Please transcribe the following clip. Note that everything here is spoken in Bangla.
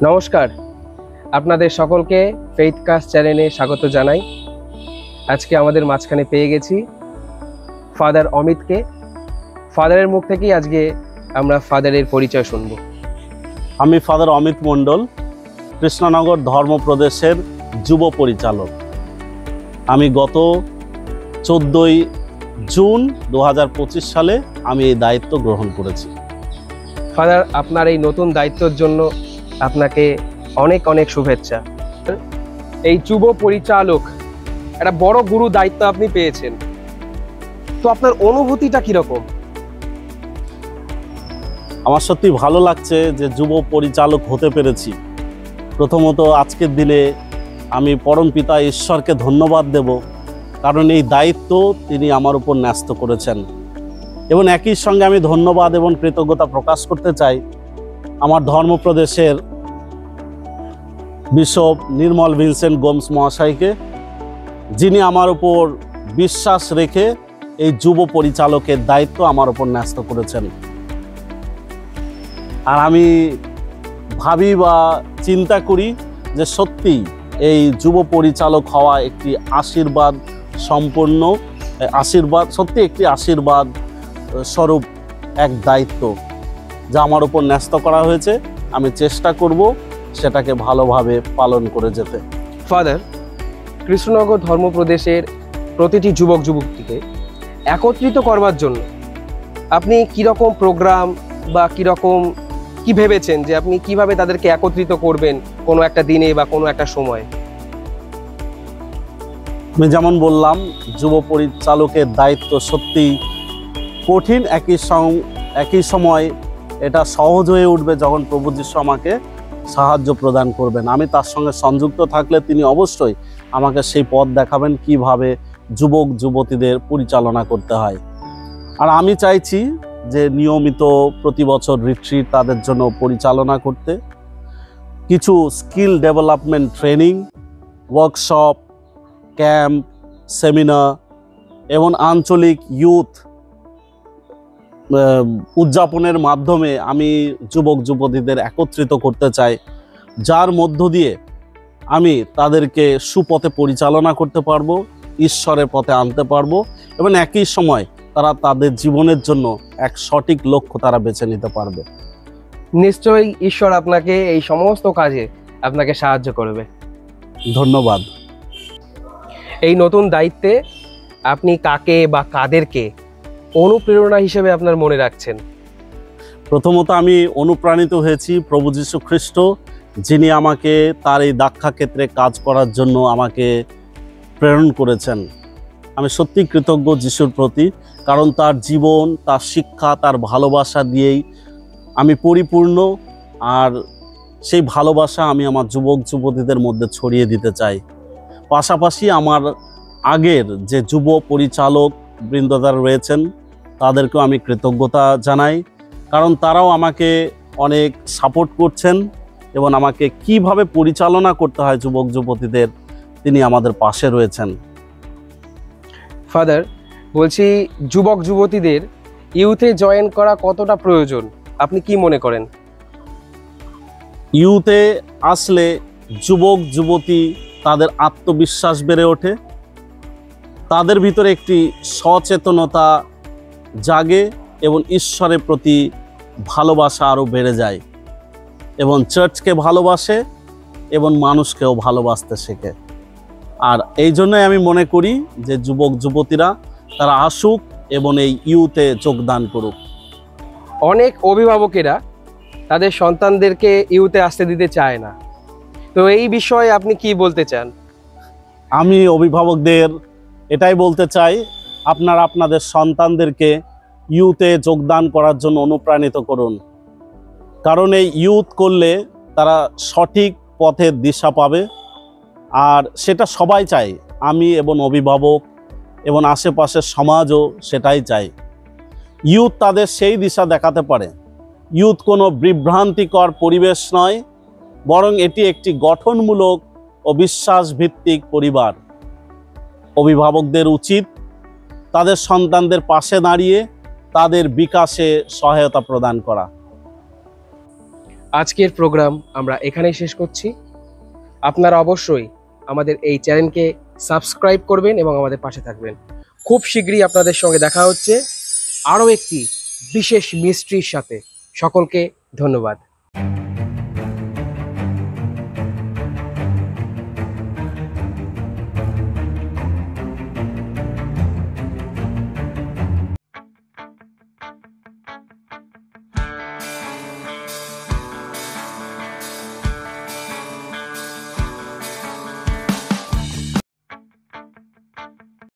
নমস্কার, আপনাদের সকলকে ফেইথ কাস্ট চ্যানেলে স্বাগত জানাই। আজকে আমাদের মাঝখানে পেয়ে গেছি ফাদার অমিতকে। ফাদারের মুখ থেকেই আজকে আমরা ফাদারের পরিচয় শুনব। আমি ফাদার অমিত মণ্ডল, কৃষ্ণনগর ধর্মপ্রদেশের যুব পরিচালক। আমি গত 14ই জুন 2025 সালে আমি এই দায়িত্ব গ্রহণ করেছি। ফাদার, আপনার এই নতুন দায়িত্বের জন্য আপনাকে অনেক অনেক শুভেচ্ছা। এই যুব পরিচালক একটা বড় গুরু দায়িত্ব আপনি পেয়েছেন, তো আপনার অনুভূতিটা কিরকম? আমার সত্যি ভালো লাগছে যে যুব পরিচালক হতে পেরেছি। প্রথমত আজকের দিনে আমি পরমপিতা ঈশ্বরকে ধন্যবাদ দেব, কারণ এই দায়িত্ব তিনি আমার উপর ন্যস্ত করেছেন। এবং একই সঙ্গে আমি ধন্যবাদ এবং কৃতজ্ঞতা প্রকাশ করতে চাই আমার ধর্মপ্রদেশের বিশপ নির্মল ভিনসেন্ট গোমস মহাশয়কে, যিনি আমার উপর বিশ্বাস রেখে এই যুব পরিচালকের দায়িত্ব আমার উপর ন্যস্ত করেছেন। আর আমি ভাবি বা চিন্তা করি যে সত্যি এই যুব পরিচালক হওয়া একটি আশীর্বাদ সম্পন্ন সত্যি একটি আশীর্বাদ স্বরূপ এক দায়িত্ব যা আমার উপর ন্যস্ত করা হয়েছে। আমি চেষ্টা করব সেটাকে ভালোভাবে পালন করে যেতে। ফাদার, কৃষ্ণনগর ধর্মপ্রদেশের প্রতিটি যুবক যুবতীকে একত্রিত করবার জন্য আপনি কীরকম প্রোগ্রাম বা কি ভেবেছেন যে আপনি কিভাবে তাদেরকে একত্রিত করবেন কোনো একটা দিনে বা কোনো একটা সময়ে? আমি যেমন বললাম, যুব পরিচালকের দায়িত্ব সত্যি কঠিন, একই সময় এটা সহজ হয়ে উঠবে যখন প্রভু যিশু আমাকে সাহায্য প্রদান করবেন। আমি তার সঙ্গে সংযুক্ত থাকলে তিনি অবশ্যই আমাকে সেই পথ দেখাবেন কিভাবে যুবক যুবতীদের পরিচালনা করতে হয়। আর আমি চাইছি যে নিয়মিত প্রতি বছর রিট্রিট তাদের জন্য পরিচালনা করতে, কিছু skill development training, workshop, camp, seminar এবং আঞ্চলিক ইউথ উদযাপনের মাধ্যমে আমি যুবক যুবতীদের একত্রিত করতে চাই, যার মধ্য দিয়ে আমি তাদেরকে সুপথে পরিচালনা করতে পারবো, ঈশ্বরের পথে আনতে পারবো এবং একই সময় তারা তাদের জীবনের জন্য এক সঠিক লক্ষ্য তারা বেছে নিতে পারবে। নিশ্চয়ই ঈশ্বর আপনাকে এই সমস্ত কাজে আপনাকে সাহায্য করবে। ধন্যবাদ। এই নতুন দায়িত্বে আপনি কাকে বা কাদেরকে অনুপ্রেরণা হিসেবে আপনার মনে রাখছেন? প্রথমত আমি অনুপ্রাণিত হয়েছি প্রভু যীশু খ্রিস্ট, যিনি আমাকে তার এই দাক্ষা ক্ষেত্রে কাজ করার জন্য আমাকে প্রেরণ করেছেন। আমি সত্যি কৃতজ্ঞ যিশুর প্রতি, কারণ তার জীবন, তার শিক্ষা, তার ভালোবাসা দিয়েই আমি পরিপূর্ণ। আর সেই ভালোবাসা আমি আমার যুবক যুবতীদের মধ্যে ছড়িয়ে দিতে চাই। পাশাপাশি আমার আগের যে যুব পরিচালক বৃন্দদার রয়েছেন তাদেরকেও আমি কৃতজ্ঞতা জানাই, কারণ তারাও আমাকে অনেক সাপোর্ট করছেন এবং আমাকে কিভাবে পরিচালনা করতে হয় যুবক যুবতীদের, তিনি আমাদের পাশে রয়েছেন। ফাদার, বলছি যুবক যুবতীদের ইউথে জয়েন করা কতটা প্রয়োজন আপনি কি মনে করেন? ইউথে আসলে যুবক যুবতী তাদের আত্মবিশ্বাস বেড়ে ওঠে, তাদের ভিতরে একটি সচেতনতা জাগে এবং ঈশ্বরের প্রতি ভালোবাসা আরও বেড়ে যায় এবং চার্চকে ভালোবাসে এবং মানুষকেও ভালোবাসতে শেখে। আর এই জন্যই আমি মনে করি যে যুবক যুবতীরা তারা আসুক এবং এই ইউথে যোগদান করুক। অনেক অভিভাবকেরা তাদের সন্তানদেরকে ইউথে আসতে দিতে চায় না, তো এই বিষয়ে আপনি কি বলতে চান? আমি অভিভাবকদের এটাই বলতে চাই, আপনারা আপনাদের সন্তানদেরকে ইউথে যোগদান করার জন্য অনুপ্রাণিত করুন, কারণ এই ইউথ করলে তারা সঠিক পথের দিশা পাবে। আর সেটা সবাই চায়, আমি এবং অভিভাবক এবং আশেপাশের সমাজও সেটাই চাই। ইউথ তাদের সেই দিশা দেখাতে পারে। ইউথ কোনো বিভ্রান্তিকর পরিবেশ নয়, বরং এটি একটি গঠনমূলক ও বিশ্বাসভিত্তিক পরিবার। অভিভাবকদের উচিত তাদের সন্তানদের পাশে দাঁড়িয়ে তাদের বিকাশে সহায়তা প্রদান করা। আজকের প্রোগ্রাম আমরা এখানেই শেষ করছি। আপনারা অবশ্যই আমাদের এই চ্যানেলকে সাবস্ক্রাইব করবেন এবং আমাদের পাশে থাকবেন। খুব শীঘ্রই আপনাদের সঙ্গে দেখা হচ্ছে আরও একটি বিশেষ মিস্ট্রির সাথে। সকলকে ধন্যবাদ।